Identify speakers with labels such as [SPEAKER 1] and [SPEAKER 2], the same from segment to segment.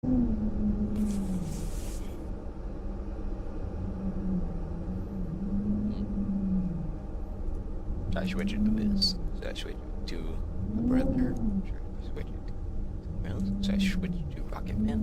[SPEAKER 1] Should I switch it to this? Should I switch it to the brother? Should I switch it to something else? Should I switch it to Rocket Man?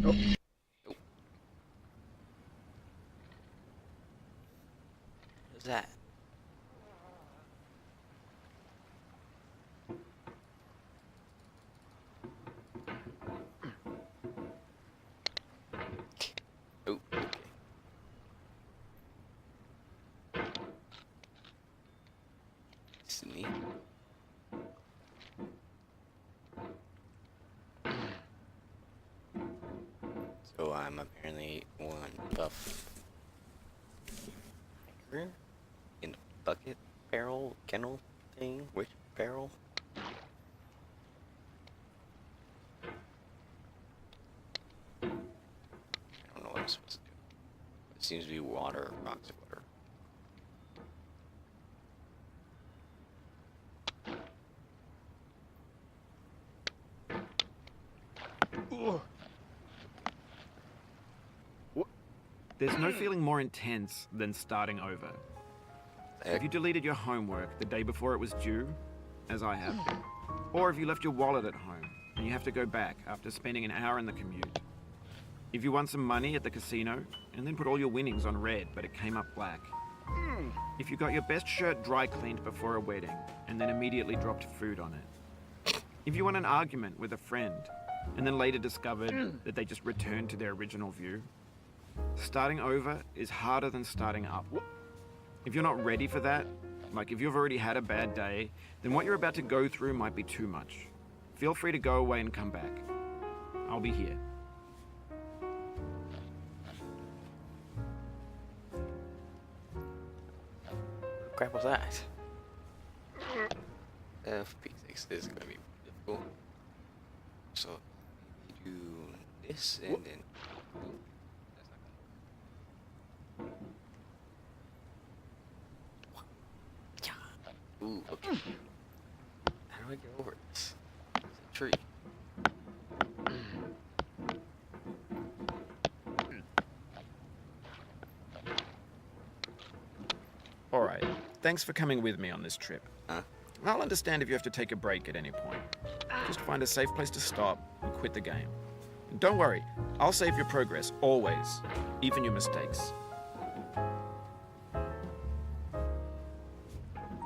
[SPEAKER 1] Oh. What's that? Oh, okay. Sneak. So I'm apparently one buff hiker in a bucket barrel kennel thing. Which barrel? I don't know what I'm supposed to do. It seems to be water, rocks water.
[SPEAKER 2] There's no feeling more intense than starting over. If you deleted your homework the day before it was due, as I have, or if you left your wallet at home and you have to go back after spending an hour in the commute. If you won some money at the casino and then put all your winnings on red but it came up black. If you got your best shirt dry cleaned before a wedding and then immediately dropped food on it. If you won an argument with a friend and then later discovered that they just returned to their original view. Starting over is harder than starting up. If you're not ready for that, like if you've already had a bad day, then what you're about to go through might be too much. Feel free to go away and come back. I'll be here.
[SPEAKER 1] What crap was that? P6 is gonna be difficult. So maybe do this and then. Ooh, okay. How do I get over this? It's a tree.
[SPEAKER 2] Alright, thanks for coming with me on this trip.
[SPEAKER 1] Huh?
[SPEAKER 2] I'll understand if you have to take a break at any point. Just find a safe place to stop and quit the game. And don't worry, I'll save your progress, always, even your mistakes.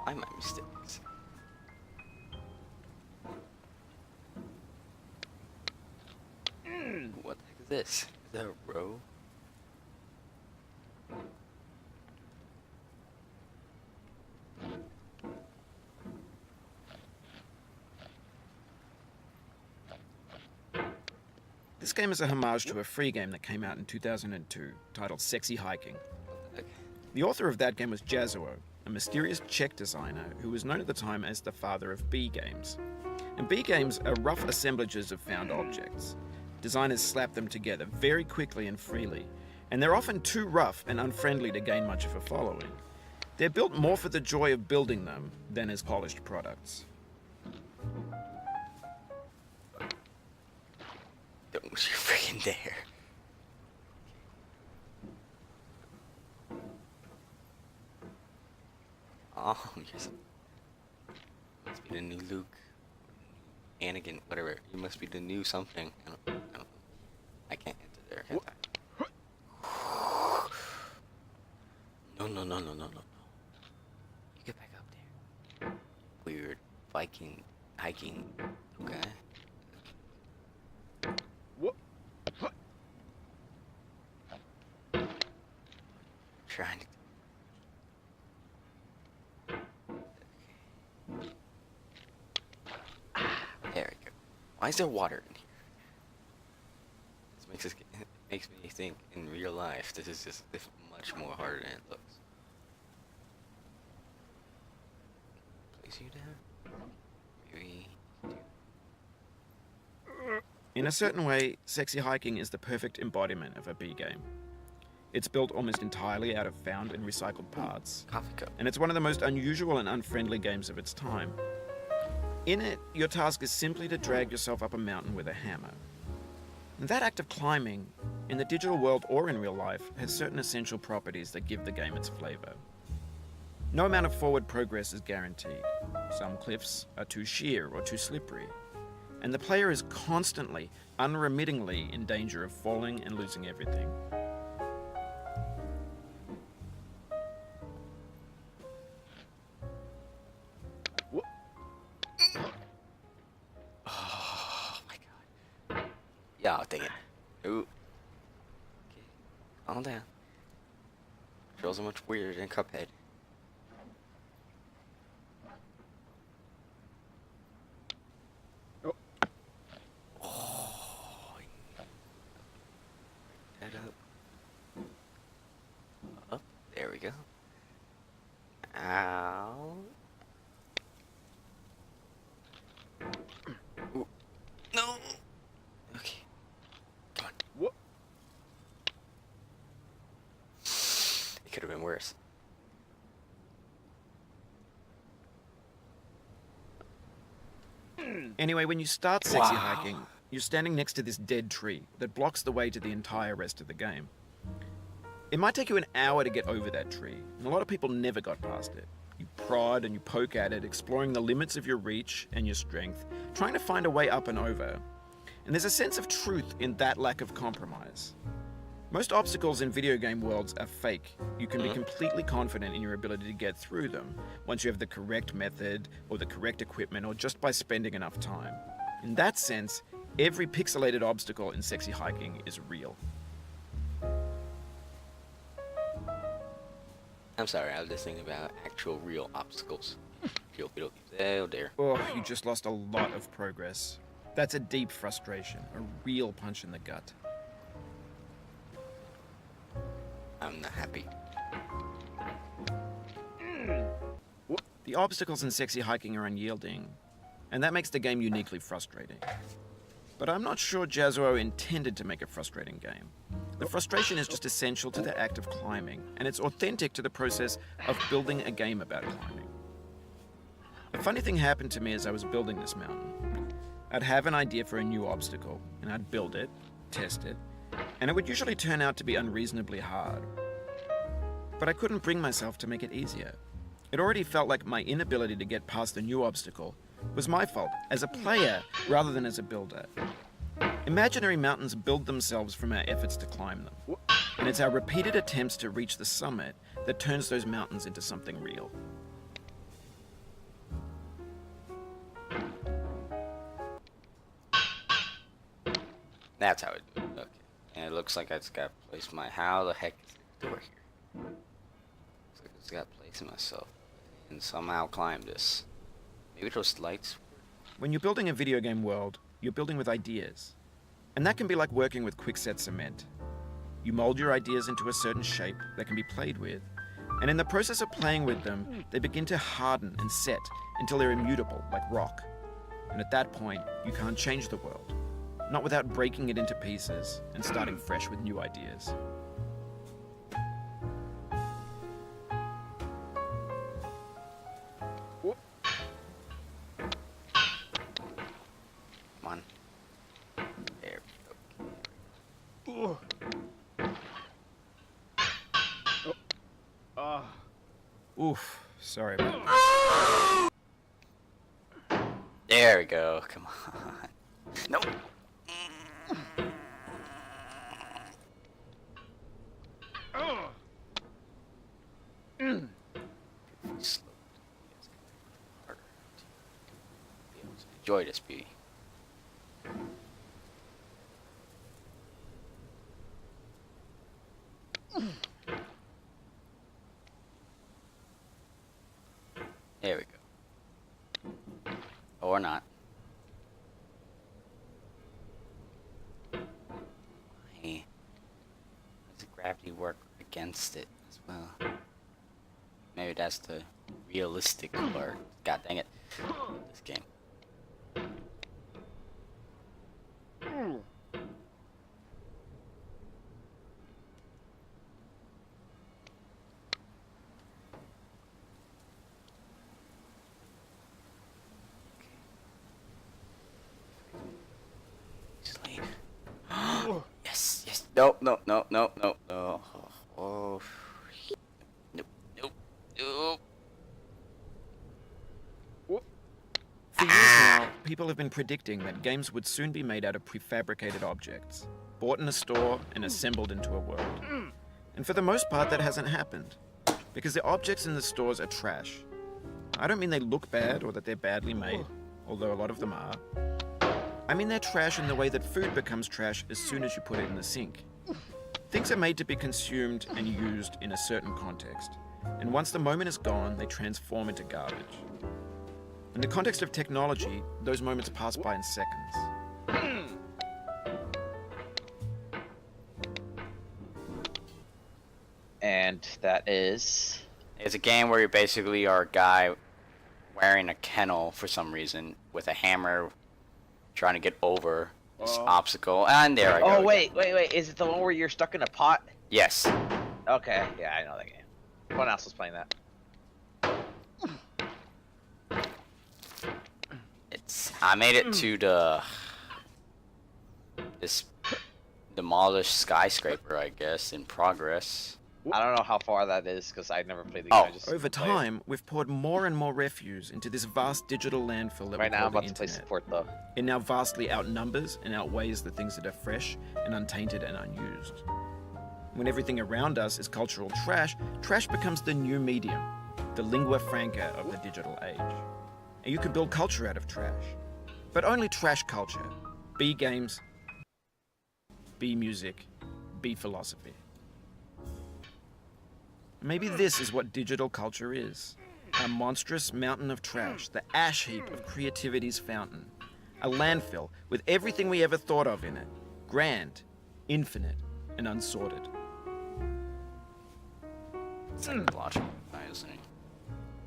[SPEAKER 1] Why my mistakes? What the heck is this? Is that a row?
[SPEAKER 2] This game is a homage to a free game that came out in 2002, titled Sexy Hiking.
[SPEAKER 1] What the heck?
[SPEAKER 2] The author of that game was Jazuo, a mysterious Czech designer who was known at the time as the father of B games. And B games are rough assemblages of found objects. Designers slap them together very quickly and freely, and they're often too rough and unfriendly to gain much of a following. They're built more for the joy of building them than as polished products.
[SPEAKER 1] Don't you freaking dare. Oh, must be the new Luke, Anakin, whatever. You must be the new something. I don't know. I can't enter there. Can't I? No. You get back up there. Weird Viking hiking. Okay. Trying to. There we go. Why is there water in here? Makes me think in real life this is just much more harder than it looks. Place you down. Maybe.
[SPEAKER 2] In a certain way, Sexy Hiking is the perfect embodiment of a B game. It's built almost entirely out of found and recycled parts,
[SPEAKER 1] Coffee cup.
[SPEAKER 2] and it's one of the most unusual and unfriendly games of its time. In it, your task is simply to drag yourself up a mountain with a hammer. And that act of climbing, in the digital world or in real life, has certain essential properties that give the game its flavor. No amount of forward progress is guaranteed. Some cliffs are too sheer or too slippery, and the player is constantly, unremittingly in danger of falling and losing everything.
[SPEAKER 1] Oh my god. Yeah, dang it. Ooh. Okay. Calm down. Controls are much weirder than Cuphead. Oh. That up. There we go. Ow. Ooh. No. Okay. Come on.
[SPEAKER 2] What?
[SPEAKER 1] It could have been worse.
[SPEAKER 2] Anyway, when you start sexy
[SPEAKER 1] Wow.
[SPEAKER 2] hiking, you're standing next to this dead tree that blocks the way to the entire rest of the game. It might take you an hour to get over that tree, and a lot of people never got past it. You prod and you poke at it, exploring the limits of your reach and your strength, trying to find a way up and over. And there's a sense of truth in that lack of compromise. Most obstacles in video game worlds are fake. You can be completely confident in your ability to get through them once you have the correct method or the correct equipment or just by spending enough time. In that sense, every pixelated obstacle in sexy hiking is real.
[SPEAKER 1] I'm sorry, I was just thinking about actual real obstacles. Oh dear.
[SPEAKER 2] Oh, you just lost a lot of progress. That's a deep frustration, a real punch in the gut.
[SPEAKER 1] I'm not happy.
[SPEAKER 2] The obstacles in sexy hiking are unyielding, and that makes the game uniquely frustrating. But I'm not sure Jazuo intended to make a frustrating game. The frustration is just essential to the act of climbing, and it's authentic to the process of building a game about climbing. A funny thing happened to me as I was building this mountain. I'd have an idea for a new obstacle, and I'd build it, test it, and it would usually turn out to be unreasonably hard. But I couldn't bring myself to make it easier. It already felt like my inability to get past the new obstacle was my fault as a player rather than as a builder. Imaginary mountains build themselves from our efforts to climb them, and it's our repeated attempts to reach the summit that turns those mountains into something real.
[SPEAKER 1] That's how it do it. Okay. And it looks like I just got to place my... How the heck is the door here? Looks like I just got to place myself and somehow climb this. Maybe those lights...
[SPEAKER 2] When you're building a video game world, you're building with ideas. And that can be like working with quickset cement. You mold your ideas into a certain shape that can be played with, and in the process of playing with them, they begin to harden and set until they're immutable, like rock. And at that point, you can't change the world. Not without breaking it into pieces and starting fresh with new ideas.
[SPEAKER 1] Come on. There we go.
[SPEAKER 2] Oof, sorry about that.
[SPEAKER 1] There we go. Come on. No. Slow. Harder to be able to enjoy this beauty. There we go. Or not. Hey, does the gravity work against it as well? Maybe that's the realistic part. God dang it. This game. No, no, no, no, no, no. Oh, nope, nope, nope.
[SPEAKER 2] For years now, people have been predicting that games would soon be made out of prefabricated objects, bought in a store and assembled into a world. And for the most part, that hasn't happened, because the objects in the stores are trash. I don't mean they look bad or that they're badly made, although a lot of them are. I mean they're trash in the way that food becomes trash as soon as you put it in the sink. Things are made to be consumed and used in a certain context, and once the moment is gone, they transform into garbage. In the context of technology, those moments pass by in seconds.
[SPEAKER 3] And that is...
[SPEAKER 1] It's a game where you basically are a guy wearing a kennel for some reason with a hammer trying to get over this obstacle. And there I go.
[SPEAKER 3] Oh, wait. Is it the one where you're stuck in a pot?
[SPEAKER 1] Yes.
[SPEAKER 3] Okay, yeah, I know that game. Someone else was playing that.
[SPEAKER 1] I made it to this demolished skyscraper, I guess, in progress.
[SPEAKER 3] I don't know how far that is because I never played the game. I just
[SPEAKER 2] Over time, we've poured more and more refuse into this vast digital landfill that
[SPEAKER 3] right
[SPEAKER 2] we
[SPEAKER 3] now I'm
[SPEAKER 2] call
[SPEAKER 3] about
[SPEAKER 2] the
[SPEAKER 3] to play
[SPEAKER 2] internet.
[SPEAKER 3] support though.
[SPEAKER 2] It now vastly outnumbers and outweighs the things that are fresh and untainted and unused. When everything around us is cultural trash, trash becomes the new medium, the lingua franca of the digital age. And you can build culture out of trash. But only trash culture. B games, B music, B philosophy. Maybe this is what digital culture is. A monstrous mountain of trash, the ash heap of creativity's fountain. A landfill with everything we ever thought of in it. Grand, infinite, and unsorted.
[SPEAKER 1] Psychological, isn't it?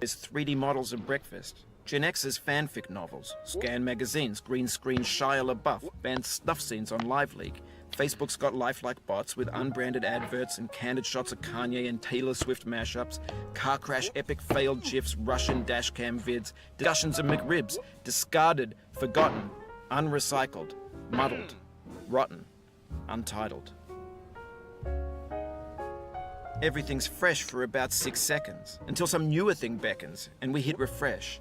[SPEAKER 2] There's 3D models of breakfast, Gen X's fanfic novels, scan magazines, green screen Shia LaBeouf, banned snuff scenes on LiveLeak. Facebook's got lifelike bots with unbranded adverts and candid shots of Kanye and Taylor Swift mashups, car crash epic failed GIFs, Russian dashcam vids, discussions of McRibs, discarded, forgotten, unrecycled, muddled, rotten, untitled. Everything's fresh for about 6 seconds, until some newer thing beckons, and we hit refresh.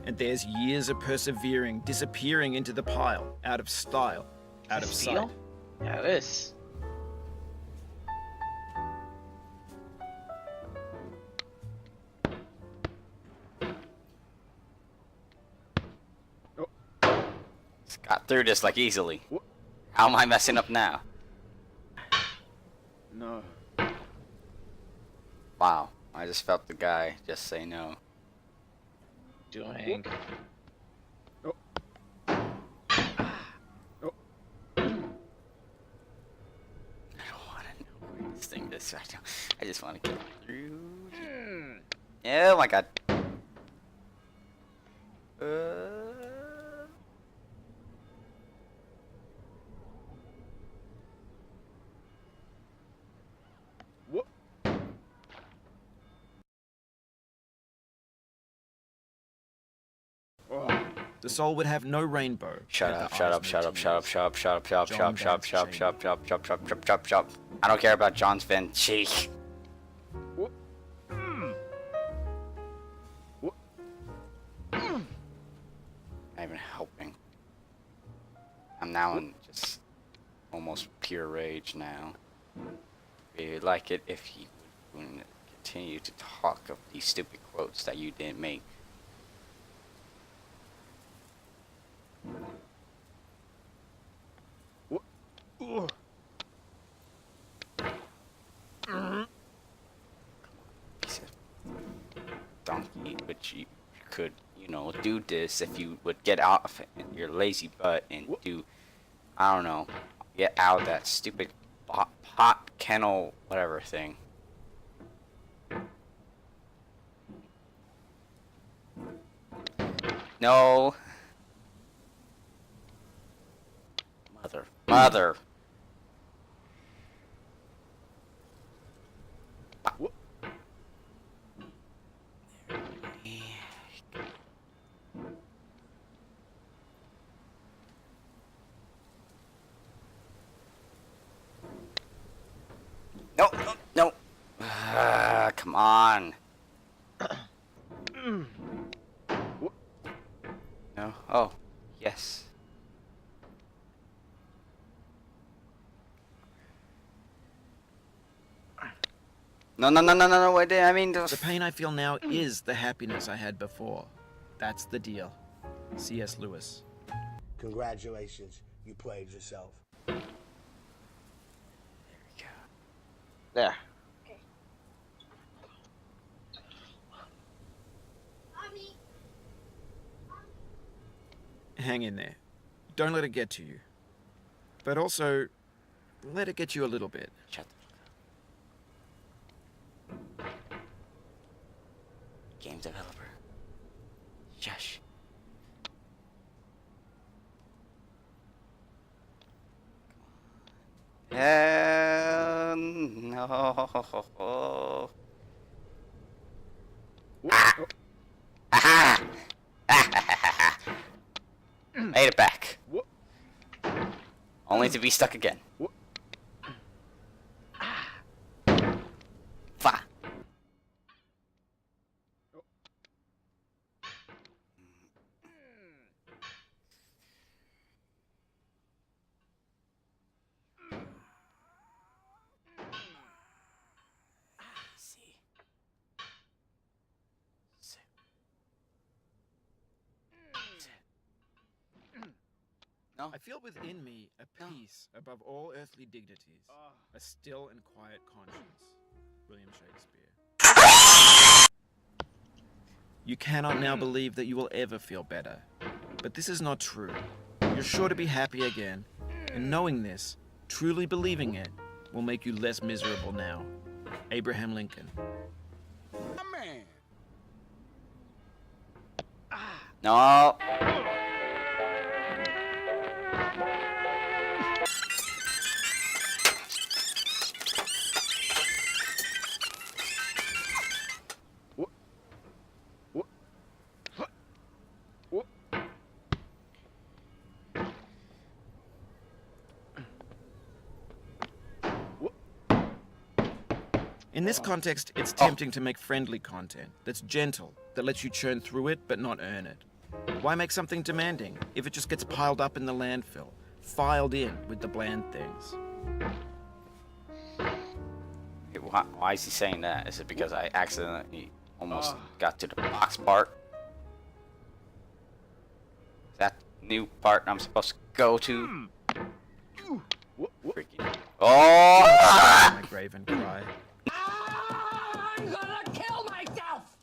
[SPEAKER 2] And there's years of persevering, disappearing into the pile, out of style, out of sight.
[SPEAKER 3] Steel? Yeah, it is.
[SPEAKER 1] Just got through this like easily. How am I messing up now?
[SPEAKER 2] No.
[SPEAKER 1] Wow, I just felt the guy just say no.
[SPEAKER 3] Doing.
[SPEAKER 1] I don't want to know where this thing is. I just want to get through. Oh my god.
[SPEAKER 2] The soul would have no rainbow.
[SPEAKER 1] Shut
[SPEAKER 2] had
[SPEAKER 1] up,
[SPEAKER 2] the
[SPEAKER 1] shut
[SPEAKER 2] eyes
[SPEAKER 1] up,
[SPEAKER 2] no
[SPEAKER 1] shut up,
[SPEAKER 2] tears.
[SPEAKER 1] shut up, shut up, shut up, shut up,
[SPEAKER 2] John
[SPEAKER 1] shut up, shut up,
[SPEAKER 2] Vance
[SPEAKER 1] shut up, shut up, shut up, shut up, shut up, shut up, shut up. I don't care about John's Van Cheek. Not even helping. I'm now in just almost pure rage now. We'd like it if you would continue to talk of these stupid quotes that you didn't make. Piece of donkey, which you could, you know, do this if you would get out of your lazy butt and do, I don't know, get out of that stupid pot kennel whatever thing. No. Mother. No, no, no. Come on. No. Oh, yes. No, no, no, no, no, no. Wait, I mean,
[SPEAKER 2] The pain I feel now is the happiness I had before. That's the deal. C.S. Lewis.
[SPEAKER 4] Congratulations, you played yourself.
[SPEAKER 3] There.
[SPEAKER 2] Hang in there. Don't let it get to you. But also, let it get you a little bit.
[SPEAKER 1] Shut the fuck up. Game developer. Shush. No. Aha! Made it back. Only to be stuck again. Fa. See. No.
[SPEAKER 2] I feel within me a peace above all earthly dignities, a still and quiet conscience. William Shakespeare. You cannot now believe that you will ever feel better. But this is not true. You're sure to be happy again, and knowing this, truly believing it, will make you less miserable now. Abraham Lincoln.
[SPEAKER 1] No.
[SPEAKER 2] In this context, it's tempting to make friendly content that's gentle, that lets you churn through it but not earn it. Why make something demanding if it just gets piled up in the landfill, filed in with the bland things?
[SPEAKER 1] Why is he saying that? Is it because I accidentally almost got to the box part? Is that the new part I'm supposed to go to? Freaking. Oh!
[SPEAKER 2] My grave and cry.